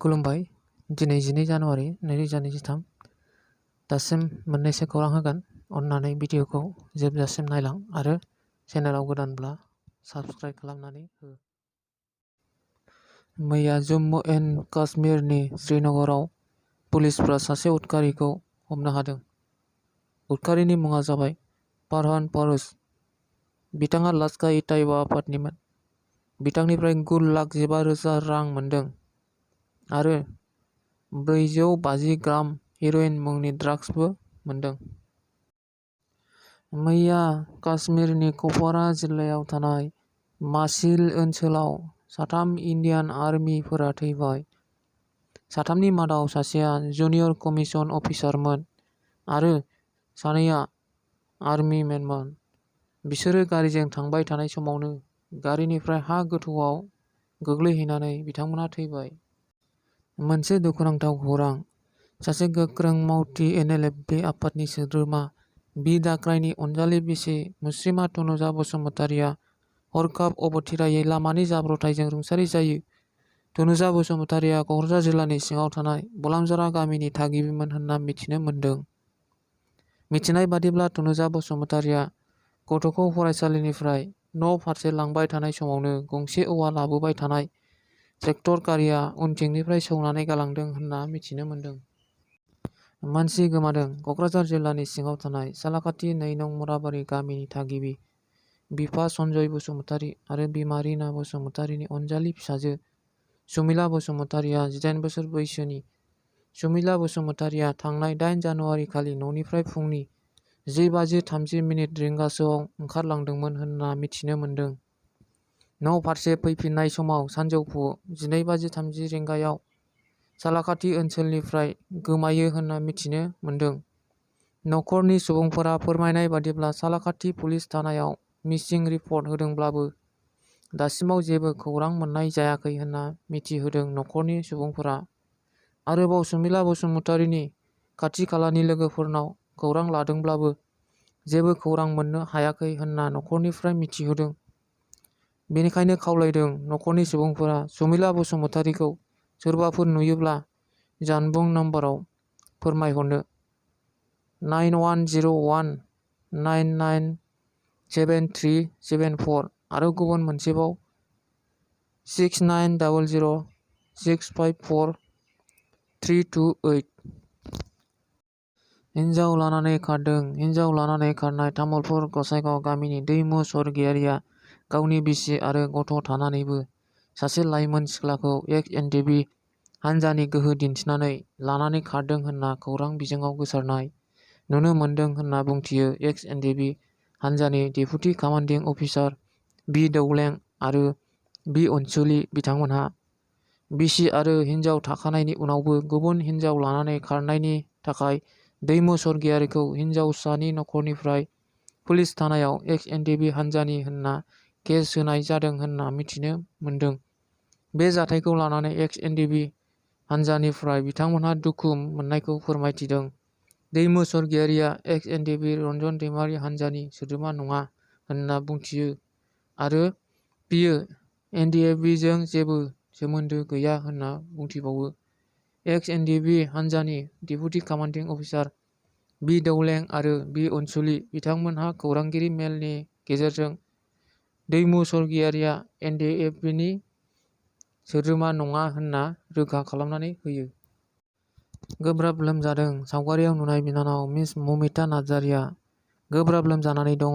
खुलुमबाय। दिनै 12 जानुवारि 2023 दासिम मोननैसो खौरां होगोन। अन्नानै भिडिअखौ जोबजासिम नायलां आरो चेनेलाव गोदानब्ला साबस्क्राइब खालामनानै हो। मैया जम्मु एन्ड काश्मीरनि श्रीनगराव पुलिसफ्रा सासे उदखारिखौ हमनो हादों। उदखारिनि मुङा जाबाय फारहान फारुज। बिथाङा लाश्कार-इ-ताइबा आफादनिमोन। बिथांनिफ्राय 9,15,000 रां मोनदों आरो 450 ग्राम हेर'इन मुंनि ड्राग्सबो मोनदों। मैया काश्मीरनि कुपवारा जिल्लायाव थानाय मासिल ओनसोलाव 3 इन्डियान आर्मिफोरा थैबाय। 3नि मादाव सासेया जुनियर कमिसन अफिसारमोन आरो 2आ आर्मिमेनमोन। बिसोरो गारिजों थांबाय थानाय समावनो गारिनिफ्राय हा गोथौआव गोग्लैहैनानै बिथांमोना थैबाय। मोनसे दुखुनांथाव खौरां। सासे गोख्रों मावथि एनएलएफबि आफादनि सोद्रोमा बि दाक्राइनि अनजालि बिसि मुस्रिमा तनुजा बसुमतारीआ हरखाब अबथिरायै लामानि जाब्रबथायजों रुंसारि जायो। तनुजा बसुमतारीआ क'क्राझार जिल्लानि सिङाव थानाय बलामजरा गामिनि थागिबिमोन होनना मिथिनो मोन्दों। मिथिनाय बादिब्ला तनुजा बसुमतारीआ गथ'खौ फरायसालिनिफ्राय न' फारसे लांबाय थानाय समावनो गंसे औवा लाबोबाय थानाय ट्रेक्टर गारिआ उनथिंनिफ्राय सौनानै गालांदों होनना मिथिनो मोन्दों। मानसि गोमादों। क'क्राझार जिल्लानि सिङाव थानाय सालाकाथि 2 नं मुराबारि गामिनि थागिबि बिफा सन्जय बसुमतारी आरो बिमा रिना बसुमतारीनि अनजालि फिसाजो सुमिला बसुमतारीआ 18 बोसोर बैसोनि। सुमिला बसुमतारीआ थांनाय 8 जानुवारि खालि न'निफ्राय फुंनि 10:30 रिंगासोआव ओंखारलांदोंमोन होनना मिथिनो मोन्दों। न' फारसे फैफिननाय समाव सानजौफु 12:30 रिंगायाव सालाकाथि ओनसोलनिफ्राय गोमायो होनना मिथिनो मोन्दों। नखरनि सुबुंफोरा फोरमायनाय बादिब्ला सालाकाथि पुलिस थानायाव मिसिं रिपर्ट होदोंब्लाबो दासिमाव जेबो खौरां मोननाय जायाखै होनना मिथिहोदों नखरनि सुबुंफोरा। आरोबाव सुमिला बसुमतारीनि खाथि खालानि लोगोफोरनाव खौरां लादोंब्लाबो जेबो खौरां मोननो हायाखै होनना नखरनिफ्राय मिथिहोदों। बेनिखायनो खावलायदों नखरनि सुबुंफोरा सुमिला बसुमतारीखौ सोरबाफोर नुयोब्ला जानबुं नम्बराव फोरमायहरनो। 9101997374 आरो गुबुन मोनसेबाव 6900654328। हिनजाव लानानै खारदों। हिनजाव लानानै खारनाय तामुलपुर गसाइगाव गामिनि दैमु स्वर्गियारिआ गावनि बिसि आरो गथ' थानानैबो सासे लाइमोन सिख्लाखौ एक्स-एनडिपि हानजानि गोहो दिन्थिनानै लानानै खारदों होनना खौरां बिजोङाव गोसारनाय नुनो मोन्दों होनना बुंथियो एक्स-एनडिपि हानजानि डेपुटि कामान्डिं अफिसार बि दौलें आरो बि अनसुलि बिथांमोनहा। बिसि आरो हिनजाव थाखानायनि उनावबो गुबुन हिनजाव लानानै खारनायनि थाखाय दैमु स्वर्गियारिखौ हिनजावसानि नखरनिफ्राय पुलिस थानायाव एक्स-एनडिपि हानजानि होनना केस होनाय जादों होनना मिथिनो मोन्दों। बे जाथायखौ लानानै एक्स-एनडिपि हानजानिफ्राय बिथांमोनहा दुखु मोननायखौ फोरमायथिदों। दैमु स्वर्गियारिआ एक्स-एनडिपि रन्जन दैमारि हानजानि सोद्रोमा नङा होनना बुंथियो आरो बियो एनडिएफबिजों जेबो सोमोन्दो गैया होनना बुंथिबावो। एक्स-एनडिपि हानजानि डेपुटि कामान्डिं अफिसार बि दौलें आरो बि अनसुलि बिथांमोनहा खौरांगिरि मेलनि गेजेरजों दैमु स्वर्गियारिआ एनडिएफबिनि सोद्रोमा नङा होनना रोखा खालामनानै होयो। गोब्राब लोमजादों। सावगारियाव नुनाय बिनानाव मिस ममिता नार्जारिया गोब्राब लोमजानानै दङ।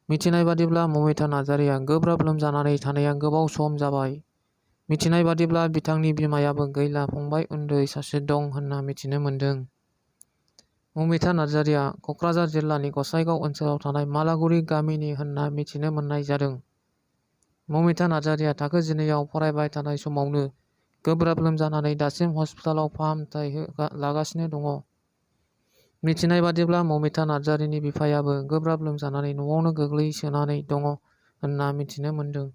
मिथिनाय बादिब्ला ममिता नार्जारिया गोब्राब लोमजानानै थानाया गोबाव सम जाबाय। मिथिनाय बादिब्ला बिथांनि बिमायाबो गैला फंबाय उन्दै सासे दं होनना मिथिनो मोन्दों। ममिता नार्जारिया क'क्राझार जिल्लानि गसाइगाव ओनसोलाव थानाय मालागुरि गामिनि होनना मिथिनो मोननाय जादों। ममिता नार्जारिया थाखो 12आव फरायबाय थानाय समावनो गोब्राब लोमजानानै दासिम हस्पिटालाव फाहामथाय लागासिनो दङ। मिथिनाय बादिब्ला ममिता नार्जारिनि बिफायाबो गोब्राब लोमजानानै न'आवनो गोग्लैसोनानै दङ होनना मिथिनो मोन्दों।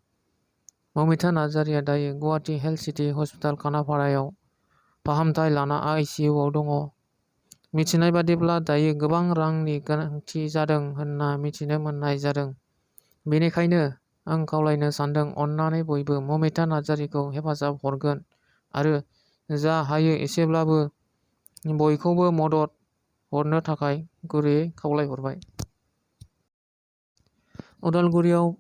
ममिता नार्जारिया दायो गुवाहाटी हेल्थ सिटी हस्पिटाल खानापारायाव फाहामथाय लाना आइसिइउआव दङ। मिथिनाय बादिब्ला दायो गोबां रांनि गोनांथि जादों होनना मिथिनो मोननाय जादों। बेनिखायनो आं खावलायनो सानदों अन्नानै बयबो ममिता नार्जारिखौ हेफाजाब हरगोन आरो जा हायो एसेब्लाबो बयखौबो मदद हरनो थाखाय गुरैयै खावलायहरबाय। उदालगुरियाव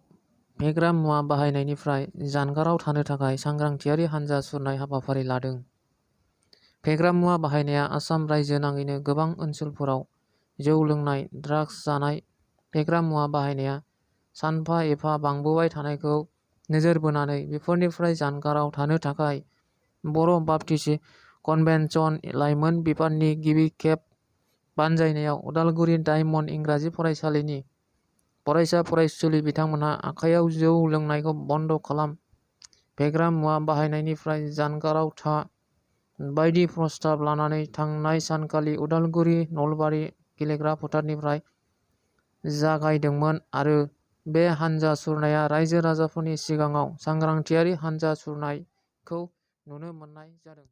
फेग्रा मुवा बाहायनायनिफ्राय जानगाराव थानो थाखाय सांग्रांथियारि हानजा सुरनाय हाबाफारि लादों। फेग्रा मुवा बाहायनाया आसाम रायजो नाङैनो गोबां ओनसोलफोराव जौ लोंनाय, ड्राग्स जानाय, फेग्रा मुवा बाहायनाया सानफा एफा बांबोबाय थानायखौ नोजोर बोनानै बेफोरनिफ्राय जानगाराव थानो थाखाय बर' बाप्टिस्ट कनभेन्सन लाइमोन बिफाननि गिबि खेब बानजायनायाव उदालगुरि डायमन्ड इंराजि फरायसालिनि फरायसा फरायसुलि बिथांमोनहा आखायाव जौ लोंनायखौ बन्द खालाम, फेग्रा मुवा बाहायनायनिफ्राय जानगाराव था बायदि प्रस्ताब लानानै थांनाय सानखालि उदालगुरि नलबारि गेलेग्रा फोथारनिफ्राय जागायदोंमोन आरो बे हानजा सुरनाया रायजो राजाफोरनि सिगाङाव सांग्रांथियारि हानजा सुरनायखौ नुनो मोननाय जादों।